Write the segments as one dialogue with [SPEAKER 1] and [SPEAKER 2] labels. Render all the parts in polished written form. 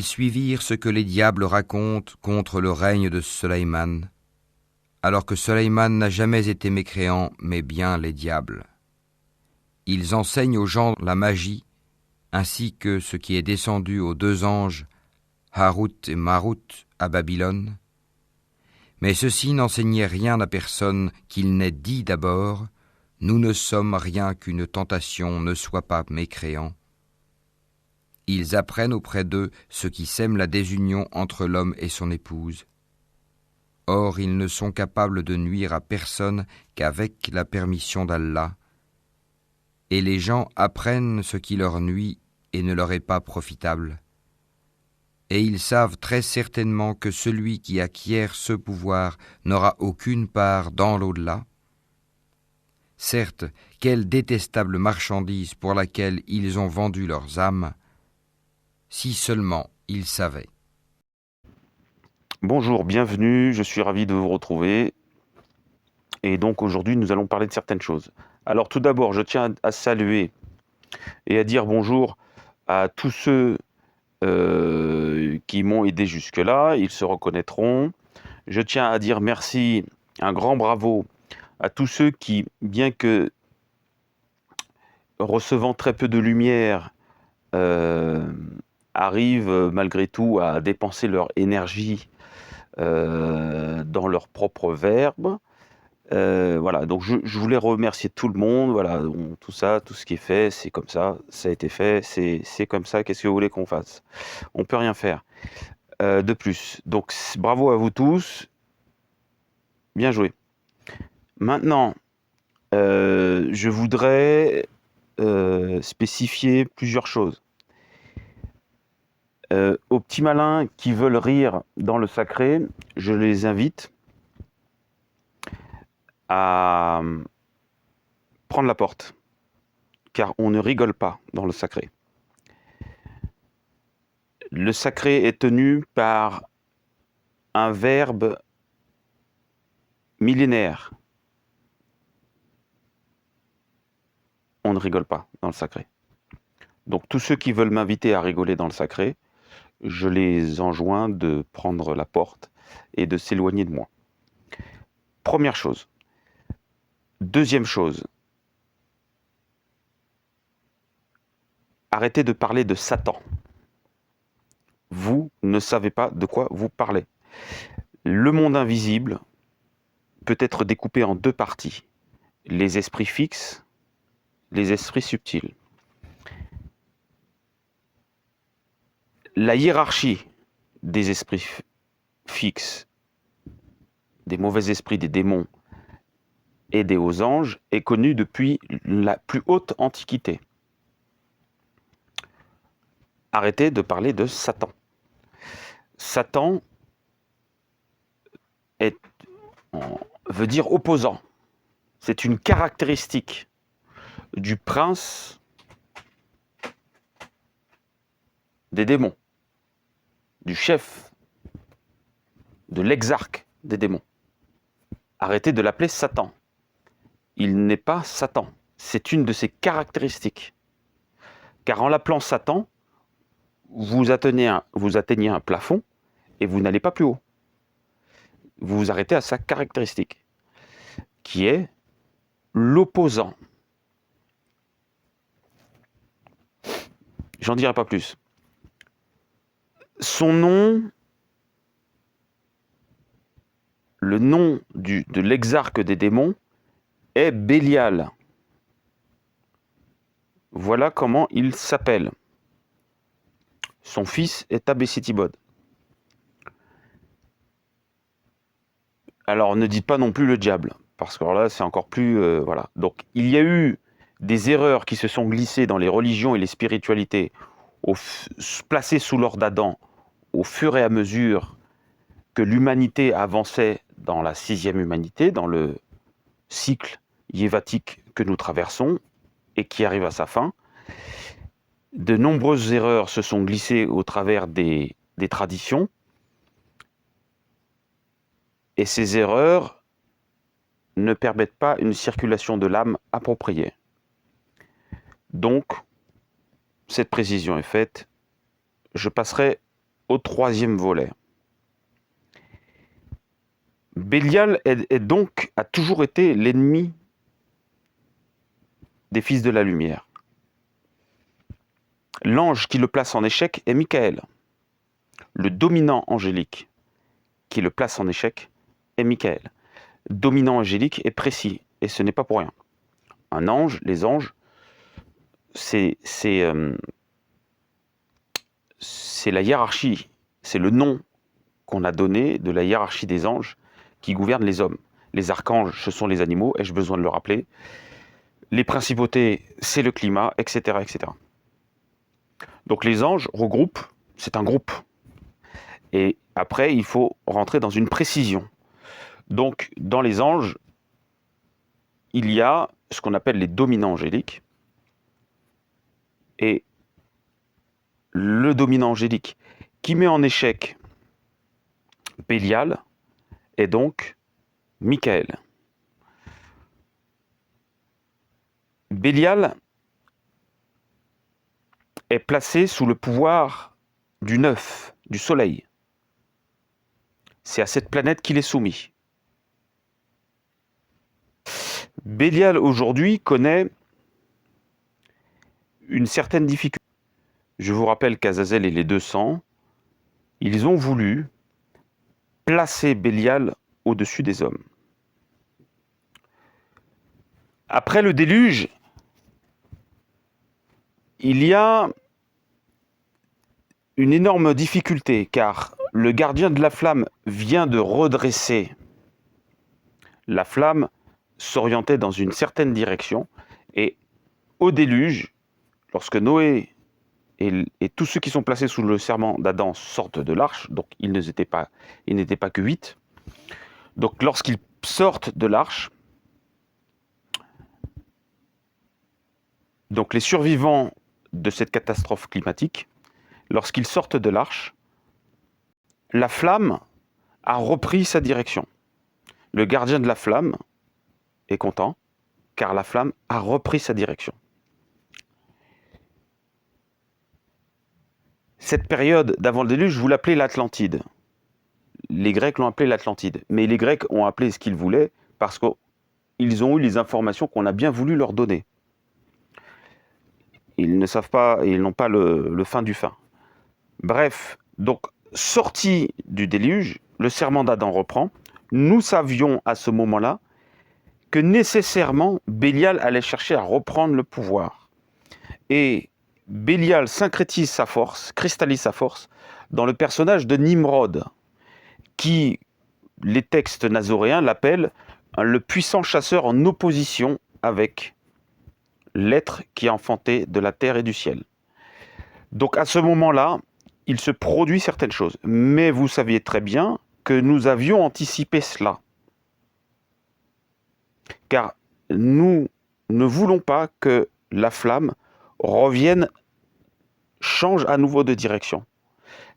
[SPEAKER 1] suivirent ce que les diables racontent contre le règne de Sulayman, alors que Sulayman n'a jamais été mécréant, mais bien les diables. Ils enseignent aux gens la magie, ainsi que ce qui est descendu aux deux anges, Harut et Marut, à Babylone. Mais ceux-ci n'enseignaient rien à personne qu'il n'ait dit d'abord, « Nous ne sommes rien qu'une tentation, ne sois pas mécréant. » Ils apprennent auprès d'eux ce qui sème la désunion entre l'homme et son épouse. Or, ils ne sont capables de nuire à personne qu'avec la permission d'Allah, et les gens apprennent ce qui leur nuit et ne leur est pas profitable. Et ils savent très certainement que celui qui acquiert ce pouvoir n'aura aucune part dans l'au-delà. Certes, quelle détestable marchandise pour laquelle ils ont vendu leurs âmes, si seulement ils savaient.
[SPEAKER 2] Bonjour, bienvenue, je suis ravi de vous retrouver. Et donc aujourd'hui, nous allons parler de certaines choses. Alors tout d'abord, je tiens à saluer et à dire bonjour à tous ceux qui m'ont aidé jusque-là, ils se reconnaîtront. Je tiens à dire merci, un grand bravo à tous ceux qui, bien que recevant très peu de lumière, arrivent malgré tout à dépenser leur énergie dans leur propre verbe. Voilà, donc je voulais remercier tout le monde. Voilà, tout ça, tout ce qui est fait, c'est comme ça a été fait, c'est comme ça, qu'est-ce que vous voulez qu'on fasse? On peut rien faire de plus. Donc bravo à vous tous, bien joué. Maintenant, je voudrais spécifier plusieurs choses. Aux petits malins qui veulent rire dans le sacré, je les invite à prendre la porte, car on ne rigole pas dans le sacré. Le sacré est tenu par un verbe millénaire. On ne rigole pas dans le sacré. Donc tous ceux qui veulent m'inviter à rigoler dans le sacré, je les enjoins de prendre la porte et de s'éloigner de moi. Première chose. Deuxième chose. Arrêtez de parler de Satan. Vous ne savez pas de quoi vous parlez. Le monde invisible peut être découpé en deux parties. Les esprits fixes, les esprits subtils. La hiérarchie des esprits fixes, des mauvais esprits, des démons et des hauts anges est connue depuis la plus haute antiquité. Arrêtez de parler de Satan. Satan veut dire opposant. C'est une caractéristique du prince des démons, du chef, de l'exarque des démons. Arrêtez de l'appeler Satan. Il n'est pas Satan. C'est une de ses caractéristiques. Car en l'appelant Satan, vous atteignez un plafond et vous n'allez pas plus haut. Vous vous arrêtez à sa caractéristique, qui est l'opposant. J'en dirai pas plus. Son nom, le nom de l'exarque des démons, est Bélial. Voilà comment il s'appelle. Son fils est Abécétibod. Alors ne dites pas non plus le diable, parce que là c'est encore plus... voilà. Donc il y a eu des erreurs qui se sont glissées dans les religions et les spiritualités, placées sous l'ordre d'Adam, au fur et à mesure que l'humanité avançait dans la sixième humanité, dans le cycle yévatique que nous traversons et qui arrive à sa fin. De nombreuses erreurs se sont glissées au travers des traditions. Et ces erreurs ne permettent pas une circulation de l'âme appropriée. Donc, cette précision est faite. Je passerai au troisième volet. Bélial a toujours été l'ennemi des fils de la lumière. L'ange qui le place en échec est Michael. Le dominant angélique qui le place en échec est Michael. Dominant angélique est précis, et ce n'est pas pour rien. Un ange, les anges, c'est la hiérarchie, c'est le nom qu'on a donné de la hiérarchie des anges qui gouvernent les hommes. Les archanges, ce sont les animaux, ai-je besoin de le rappeler? Les principautés, c'est le climat, etc., etc. Donc les anges regroupent, c'est un groupe. Et après, il faut rentrer dans une précision. Donc, dans les anges, il y a ce qu'on appelle les dominants angéliques. Et le dominant angélique qui met en échec Bélial est donc Michael. Bélial est placé sous le pouvoir du neuf, du soleil. C'est à cette planète qu'il est soumis. Bélial aujourd'hui connaît une certaine difficulté. Je vous rappelle qu'Azazel et les 200, ils ont voulu placer Bélial au-dessus des hommes. Après le déluge, il y a une énorme difficulté, car le gardien de la flamme vient de redresser. La flamme s'orientait dans une certaine direction, et au déluge, lorsque Noé et tous ceux qui sont placés sous le serment d'Adam sortent de l'arche, donc ils n'étaient pas que 8, donc lorsqu'ils sortent de l'arche, donc les survivants de cette catastrophe climatique, lorsqu'ils sortent de l'arche, la flamme a repris sa direction. Le gardien de la flamme est content, car la flamme a repris sa direction. Cette période d'avant le déluge, vous l'appelez l'Atlantide. Les Grecs l'ont appelé l'Atlantide. Mais les Grecs ont appelé ce qu'ils voulaient parce qu'ils ont eu les informations qu'on a bien voulu leur donner. Ils ne savent pas, ils n'ont pas le fin du fin. Bref, donc, sorti du déluge, le serment d'Adam reprend. Nous savions à ce moment-là que nécessairement Bélial allait chercher à reprendre le pouvoir. Et Bélial syncrétise sa force, cristallise sa force dans le personnage de Nimrod, qui, les textes nazoréens l'appellent le puissant chasseur en opposition avec l'être qui a enfanté de la terre et du ciel. Donc à ce moment-là, il se produit certaines choses. Mais vous saviez très bien que nous avions anticipé cela. Car nous ne voulons pas que la flamme revienne, change à nouveau de direction.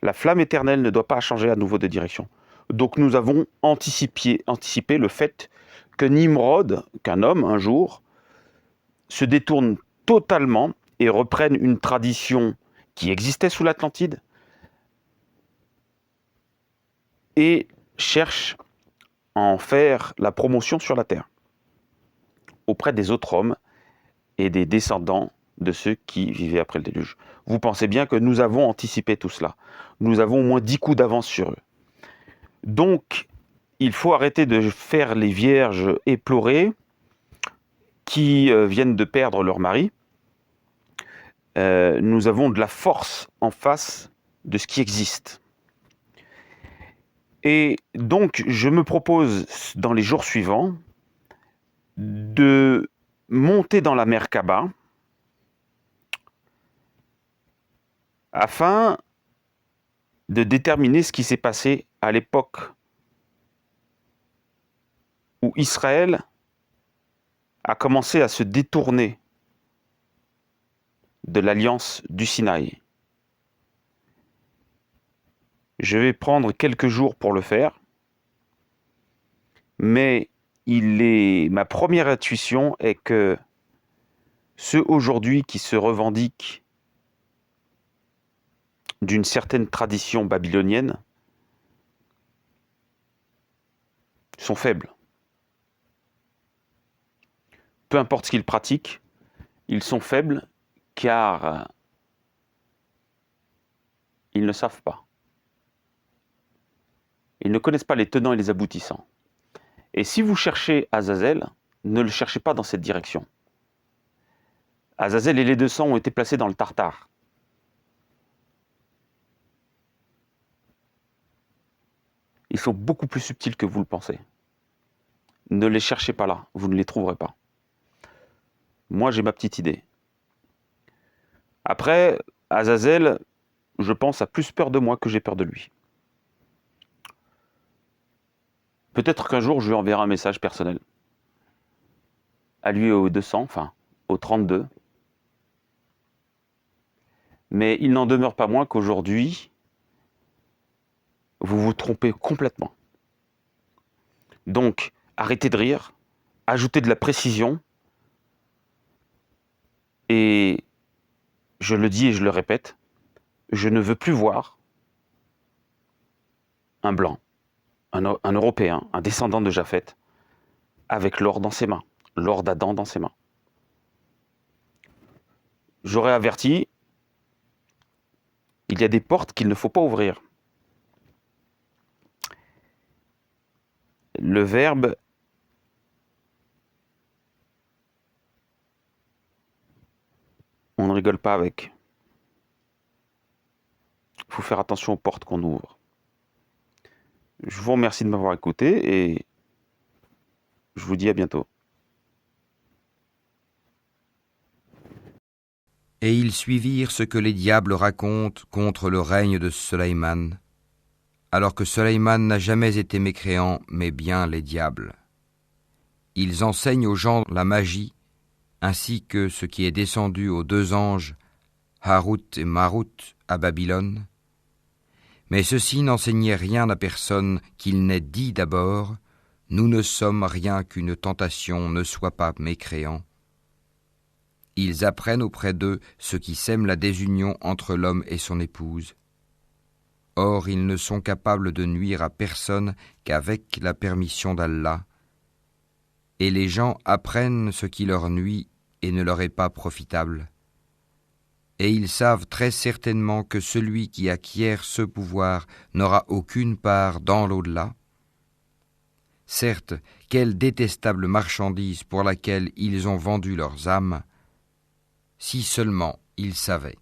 [SPEAKER 2] La flamme éternelle ne doit pas changer à nouveau de direction. Donc nous avons anticipé le fait que Nimrod, qu'un homme un jour, se détourne totalement et reprenne une tradition qui existait sous l'Atlantide et cherche à en faire la promotion sur la terre auprès des autres hommes et des descendants de ceux qui vivaient après le déluge. Vous pensez bien que nous avons anticipé tout cela. Nous avons au moins 10 coups d'avance sur eux. Donc, il faut arrêter de faire les vierges éplorées qui viennent de perdre leur mari. Nous avons de la force en face de ce qui existe. Et donc, je me propose, dans les jours suivants, de monter dans la Merkaba afin de déterminer ce qui s'est passé à l'époque où Israël a commencé à se détourner de l'alliance du Sinaï. Je vais prendre quelques jours pour le faire, mais ma première intuition est que ceux aujourd'hui qui se revendiquent d'une certaine tradition babylonienne sont faibles. Peu importe ce qu'ils pratiquent, ils sont faibles car ils ne savent pas. Ils ne connaissent pas les tenants et les aboutissants. Et si vous cherchez Azazel, ne le cherchez pas dans cette direction. Azazel et les 200 ont été placés dans le Tartare. Ils sont beaucoup plus subtils que vous le pensez. Ne les cherchez pas là, vous ne les trouverez pas. Moi, j'ai ma petite idée. Après, Azazel, je pense, a plus peur de moi que j'ai peur de lui. Peut-être qu'un jour, je lui enverrai un message personnel. À lui et aux 200, enfin, aux 32. Mais il n'en demeure pas moins qu'aujourd'hui, vous vous trompez complètement. Donc, arrêtez de rire, ajoutez de la précision, et je le dis et je le répète, je ne veux plus voir un blanc, un Européen, un descendant de Japheth, avec l'or dans ses mains, l'or d'Adam dans ses mains. J'aurais averti, il y a des portes qu'il ne faut pas ouvrir. Le verbe on ne rigole pas avec. Il faut faire attention aux portes qu'on ouvre. Je vous remercie de m'avoir écouté et je vous dis à bientôt.
[SPEAKER 1] Et ils suivirent ce que les diables racontent contre le règne de Soleïman, alors que Soleïman n'a jamais été mécréant, mais bien les diables. Ils enseignent aux gens la magie, ainsi que ce qui est descendu aux 2 anges, Harut et Marut, à Babylone. Mais ceux-ci n'enseignaient rien à personne qu'il n'ait dit d'abord, « Nous ne sommes rien qu'une tentation, ne sois pas mécréant. » Ils apprennent auprès d'eux ce qui sème la désunion entre l'homme et son épouse. Or, ils ne sont capables de nuire à personne qu'avec la permission d'Allah. Et les gens apprennent ce qui leur nuit et ne leur est pas profitable. Et ils savent très certainement que celui qui acquiert ce pouvoir n'aura aucune part dans l'au-delà. Certes, quelle détestable marchandise pour laquelle ils ont vendu leurs âmes, si seulement ils savaient.